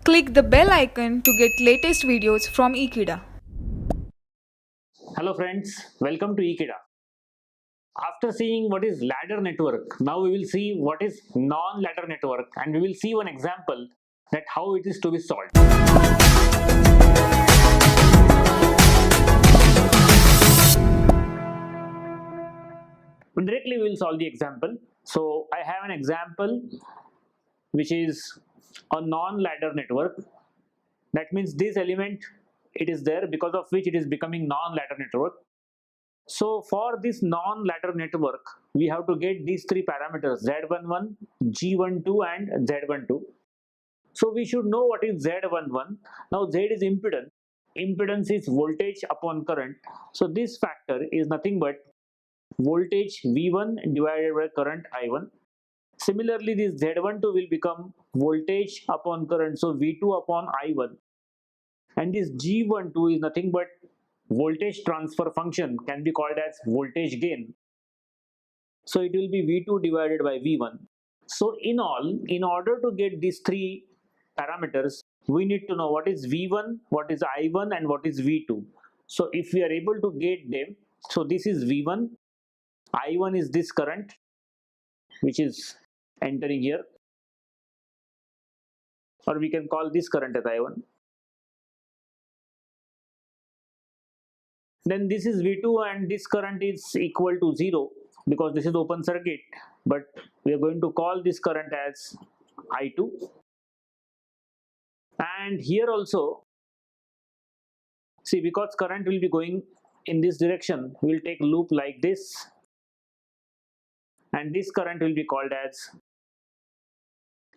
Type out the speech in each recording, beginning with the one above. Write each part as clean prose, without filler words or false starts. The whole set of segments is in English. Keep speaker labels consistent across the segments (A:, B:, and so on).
A: Click the bell icon to get latest videos from Ekeeda.
B: Hello friends, welcome to Ekeeda. After seeing what is ladder network, now we will see what is non-ladder network and we will see one example that how it is to be solved. Directly we will solve the example. So I have an example which is a non-ladder network. That means this element it is there because of which it is becoming non-ladder network. So for this non-ladder network, we have to get these three parameters Z11, G12 and Z12. So we should know what is Z11. Now Z is impedance. Impedance is voltage upon current. So this factor is nothing but voltage V1 divided by current I1. Similarly, this Z12 will become voltage upon current. So V2 upon I1. And this G12 is nothing but voltage transfer function, can be called as voltage gain. So it will be V2 divided by V1. So in all, in order to get these three parameters, we need to know what is V1, what is I1 and what is V2. So if we are able to get them, so this is V1, I1 is this current which is entering here, or we can call this current as I1. Then this is V2 and this current is equal to 0 because this is open circuit, but we are going to call this current as I2. And here also, see, because current will be going in this direction, we will take loop like this, and this current will be called as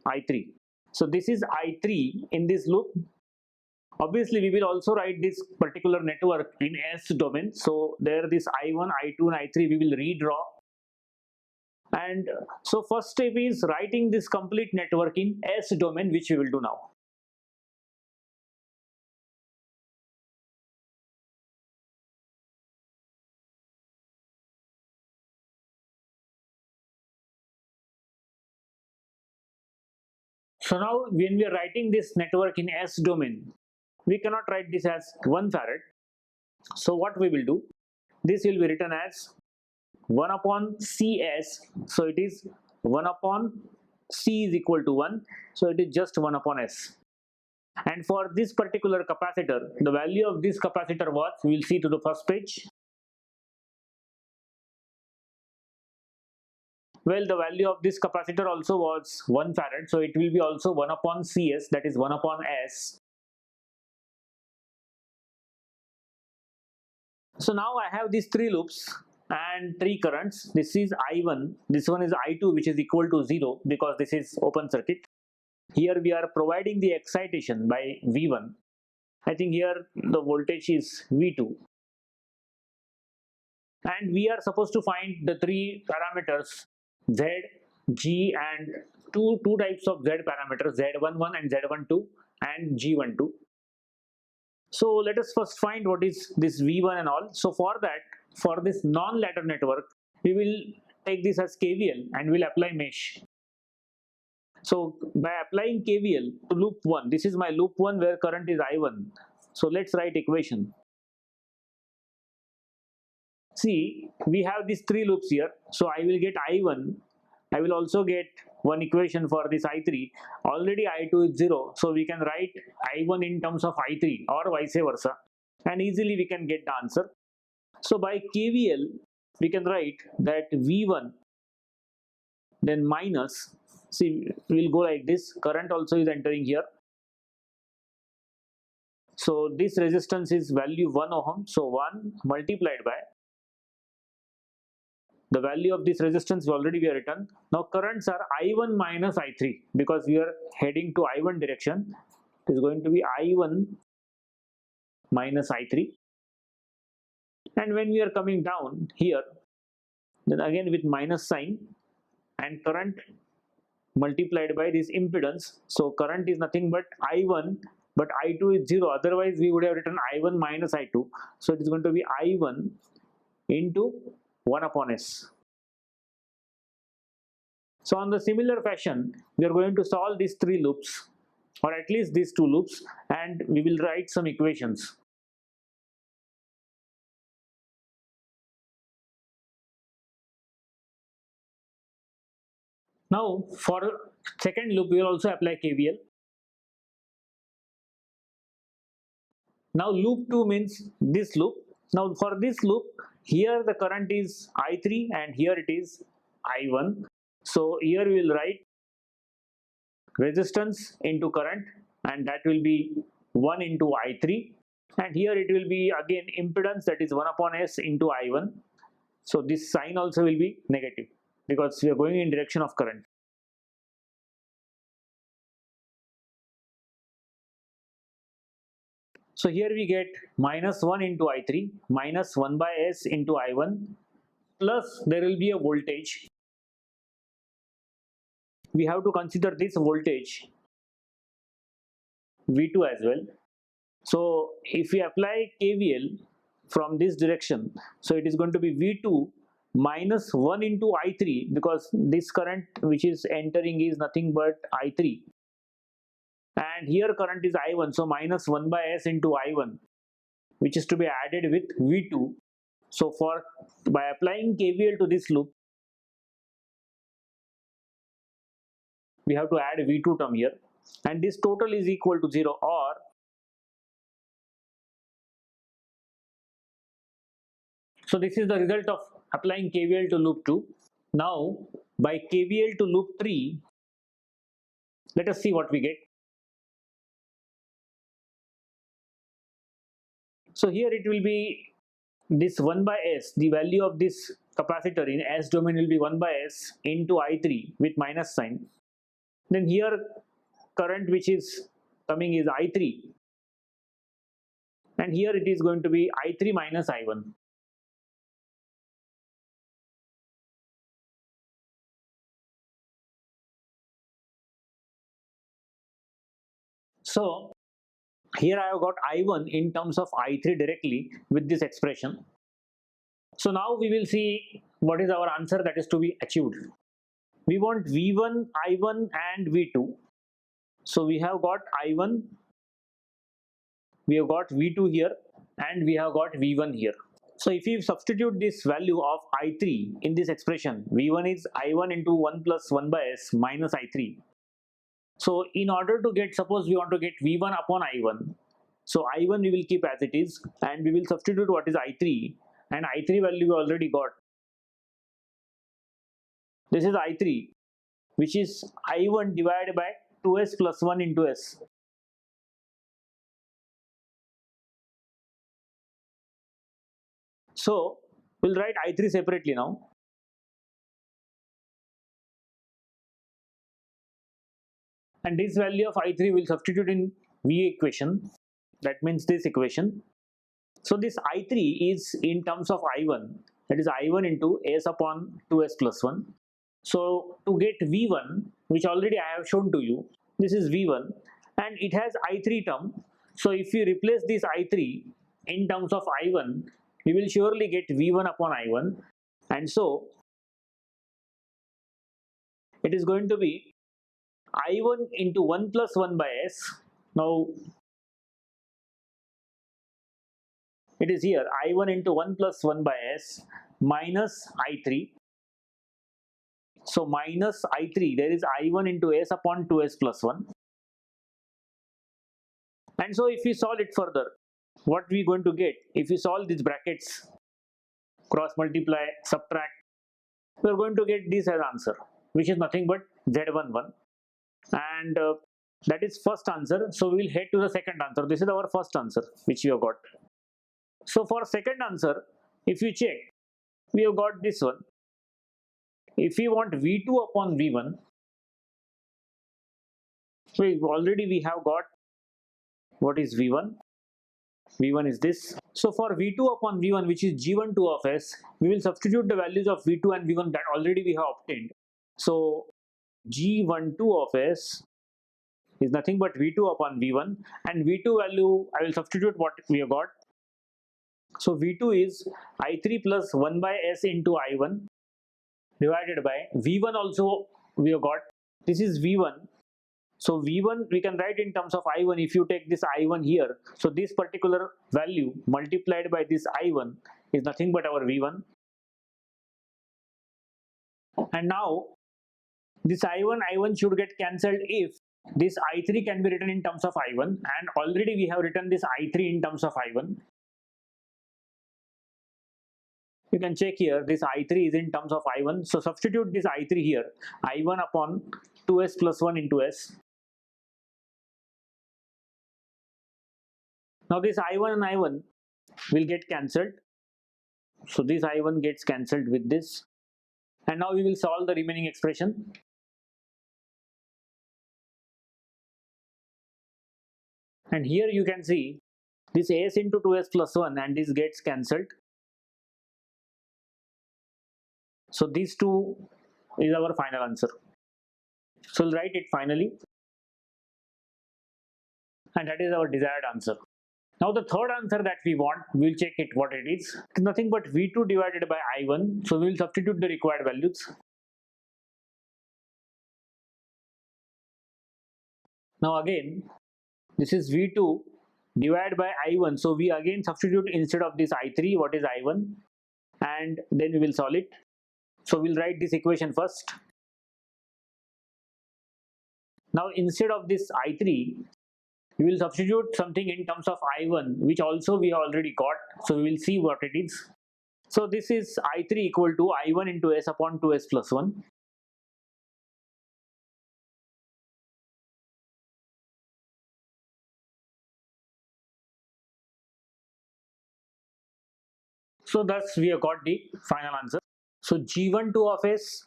B: I3. So this is I3 in this loop. Obviously, we will also write this particular network in S domain. So there this I1, I2 and I3 we will redraw. And so first step is writing this complete network in S domain, which we will do now. So now when we are writing this network in S domain, we cannot write this as 1 farad. So what we will do, this will be written as 1 upon Cs. So it is 1 upon C is equal to 1. So it is just 1 upon S. And for this particular capacitor, the value of this capacitor was, we will see to the first page. Well, the value of this capacitor also was 1 farad. So it will be also 1 upon Cs, that is 1 upon S. So now I have these three loops and three currents. This is I1, this one is I2 which is equal to 0 because this is open circuit. Here we are providing the excitation by V1. I think here the voltage is V2. And we are supposed to find the three parameters Z, G and two types of Z parameters, Z11 and Z12 and G12. So let us first find what is this V1 and all. So for that, for this non-ladder network, we will take this as KVL and we'll apply mesh. So by applying KVL to loop 1, this is my loop 1 where current is I1. So let's write equation. See, we have these three loops here. So I will get I1. I will also get one equation for this I3. Already I2 is 0. So we can write I1 in terms of I3 or vice versa. And easily we can get the answer. So by KVL, we can write that V1 then minus, see, we'll go like this, current also is entering here. So this resistance is value 1 ohm. So 1 multiplied by the value of this resistance already we have written. Now currents are I1 minus I3 because we are heading to I1 direction. It is going to be I1 minus I3. And when we are coming down here, then again with minus sign and current multiplied by this impedance. So current is nothing but I1, but I2 is 0. Otherwise we would have written I1 minus I2. So it is going to be I1 into 1 upon S. So on the similar fashion, we are going to solve these three loops. or at least these two loops, and we will write some equations. Now for second loop we will also apply KVL. Now loop 2 means this loop. Now for this loop, here the current is I3 and here it is I1. So here we will write resistance into current, and that will be 1 into I3, and here it will be again impedance, that is 1 upon S into I1. So this sign also will be negative because we are going in direction of current. So here we get minus 1 into I3 minus 1 by S into I1, plus there will be a voltage. We have to consider this voltage V2 as well. So if we apply KVL from this direction, so it is going to be V2 minus 1 into I3, because this current which is entering is nothing but I3, and here current is I1, so minus 1 by S into I1, which is to be added with V2. So by applying KVL to this loop, we have to add V2 term here, and this total is equal to 0, or so this is the result of applying KVL to loop 2. Now by KVL to loop 3, let us see what we get. So here it will be this 1 by S, the value of this capacitor in S domain will be 1 by S into I3 with minus sign. Then here current which is coming is I3, and here it is going to be I3 minus I1. So here I have got I1 in terms of I3 directly with this expression. So now we will see what is our answer that is to be achieved. We want V1, I1 and V2. So we have got I1, we have got V2 here, and we have got V1 here. So if you substitute this value of I3 in this expression, V1 is I1 into 1 plus 1 by S minus I3. So in order to get, suppose we want to get V1 upon I1, so I1 we will keep as it is, and we will substitute what is I3, and I3 value we already got. This is I3, which is I1 divided by 2S plus 1 into S. So we'll write I3 separately now. And this value of I3 will substitute in V equation, that means this equation. So this I3 is in terms of I1, that is I1 into S upon 2S plus 1. So to get V1, which already I have shown to you, this is V1 and it has I3 term. So if you replace this I3 in terms of I1, we will surely get V1 upon I1, and so it is going to be I1 into 1 plus 1 by S. Now it is here I1 into 1 plus 1 by S minus I3. So minus I3, there is I1 into S upon 2S plus 1. And so if we solve it further, what we are going to get, if we solve these brackets, cross multiply, subtract, we are going to get this as answer, which is nothing but Z11. And that is first answer. So we will head to the second answer. This is our first answer which we have got. So for second answer, if you check, we have got this one. If we want V2 upon V1, so already we have got what is V1. V1 is this. So for V2 upon V1, which is G12 of S, we will substitute the values of V2 and V1 that already we have obtained. So G12 of S is nothing but V2 upon V1, and V2 value I will substitute what we have got. So V2 is I3 plus 1 by S into I1 divided by V1 also we have got. This is V1. So V1 we can write in terms of I1. If you take this I1 here, so this particular value multiplied by this I1 is nothing but our V1. And now this I1 should get cancelled if this I3 can be written in terms of I1, and already we have written this I3 in terms of I1. You can check here, this I3 is in terms of I1, so substitute this I3 here, I1 upon 2s plus 1 into s. Now this I1 and I1 will get cancelled, so this I1 gets cancelled with this, and now we will solve the remaining expression. And here you can see this s into 2s plus 1 and this gets cancelled. So these two is our final answer. So we'll write it finally, and that is our desired answer. Now the third answer that we want, we'll check it what it is. It's nothing but V2 divided by I1. So we'll substitute the required values. Now again, this is V2 divided by I1. So we again substitute instead of this I3 what is I1, and then we will solve it. So we'll write this equation first. Now instead of this I3, we will substitute something in terms of I1, which also we already got. So we will see what it is. So this is I3 equal to I1 into s upon 2s plus 1. So thus we have got the final answer. So G12 of s,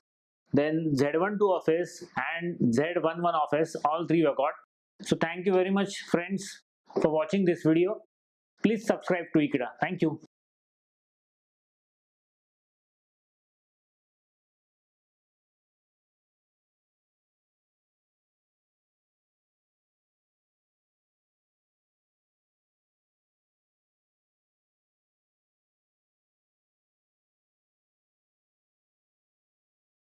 B: then Z12 of s, and Z11 of s, all three we have got. So thank you very much friends for watching this video. Please subscribe to Ekeeda. Thank you.